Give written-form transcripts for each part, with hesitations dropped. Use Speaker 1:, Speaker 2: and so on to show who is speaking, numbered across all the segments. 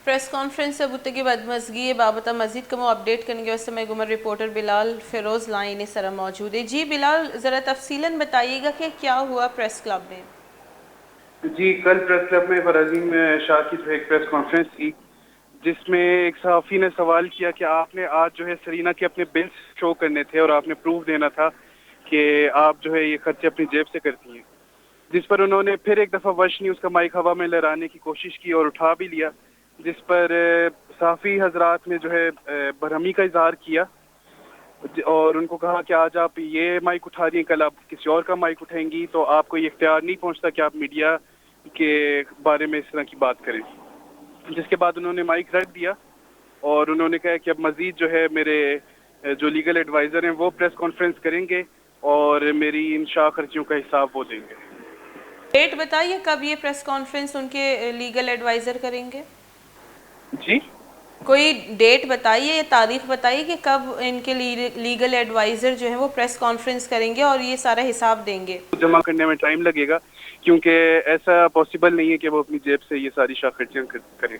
Speaker 1: Press conference से बुतगी बदमजगी बाबत मजीद कमो अपडेट करने के समय गुमर reporter Bilal Feroze line sir मौजूद है। जी बिलाल, ज़रा तफसीलन बताइएगा कि क्या हुआ प्रेस क्लब में।
Speaker 2: जी, कल प्रेस क्लब में फराजीम शाह की जो एक प्रेस कॉन्फ्रेंस थी, जिसमें एक सहाफ़ी ने सवाल किया कि आपने आज जो है सरीना के अपने बिल्स शो करने थे और आपने प्रूफ देना था कि आप जो है ये खर्चे अपनी जेब से करती हैं। जिस पर उन्होंने फिर एक दफ़ा वश न्यूज़ का माइक हवा में लहराने की कोशिश की और उठा भी लिया, जिस पर सहाफ़ी हजरात ने जो है बरहमी का इजहार किया और उनको कहा कि आज आप ये माइक उठा रही हैं, कल आप किसी और का माइक उठाएंगी, तो आपको ये इख्तियार नहीं पहुंचता कि आप मीडिया के बारे में इस तरह की बात करें। जिसके बाद उन्होंने माइक रख दिया और उन्होंने कहा कि अब मजीद जो है मेरे जो लीगल एडवाइज़र हैं वो प्रेस कॉन्फ्रेंस करेंगे और मेरी इन शाह खर्चियों का हिसाब वो देंगे।
Speaker 1: डेट बताइए कब ये प्रेस कॉन्फ्रेंस उनके लीगल एडवाइज़र करेंगे।
Speaker 2: जी,
Speaker 1: कोई डेट बताइए या तारीख बताइए कि कब इनके लीगल एडवाइज़र जो है वो प्रेस कॉन्फ्रेंस करेंगे और ये सारा हिसाब देंगे।
Speaker 2: जमा करने में टाइम लगेगा क्योंकि ऐसा पॉसिबल नहीं है कि वो अपनी जेब से ये सारी शाह खर्चियाँ करें।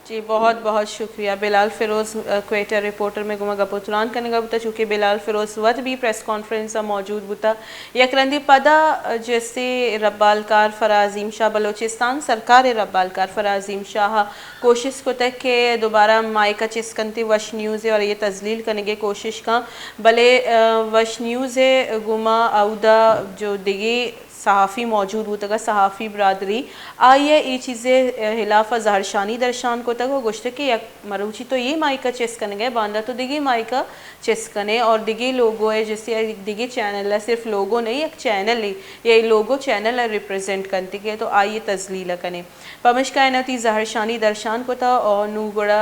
Speaker 1: जी बहुत बहुत शुक्रिया बिलाल फिरोज़ क्वेटा रिपोर्टर में गुमा गपुतरान करने का बुता चूँकि बिलाल फिरोज़ वत भी प्रेस कॉन्फ्रेंस मौजूद बुता यकरंदी पदा जैसे रब्बालकार फराजीम शाह बलोचिस्तान सरकार रब्बालकार फराजीम शाह कोशिश को तक के दोबारा माइका चिस्कनती वश न्यूज़ और ये तजलील करने की कोशिश का भले वश न्यूज़ गुमा आउदा जो दिगी सहाफ़ी मौजूद होता का सहाफ़ी बरदरी आइए ये चीज़ें हिलाफ जहरशानी दर्शान को तक वो गुश्त कि एक मरूची तो ये माइका चेस करने गए बांधा तो दिगी माइका चेस करने और दिगी लोगो है जैसे दिगी चैनल है सिर्फ लोगो नहीं एक चैनल है ये लोगो चैनल है रिप्रेजेंट करती के तो आइए तजलील कने पमश कायनाती जहरशानी दर्शान को था और नू गुड़ा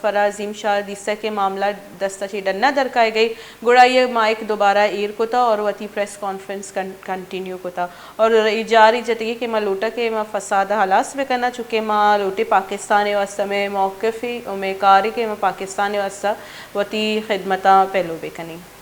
Speaker 1: फराजीम शाह दिस्सा के मामला दस्ता ची डन्ना दरकाए गई गुड़ा ये माइक दोबारा ईर को था और वती प्रेस कॉन्फ्रेंस कंटिन्यू को था और जारी जतगी कि माँ लोटा के माँ फसाद हलास में करना चुके माँ लोटे पाकिस्तान वास्ता में मौक़िफ़ी में कारी के माँ पाकिस्तान वास्ता वती खिदमता पहलू बेकनी।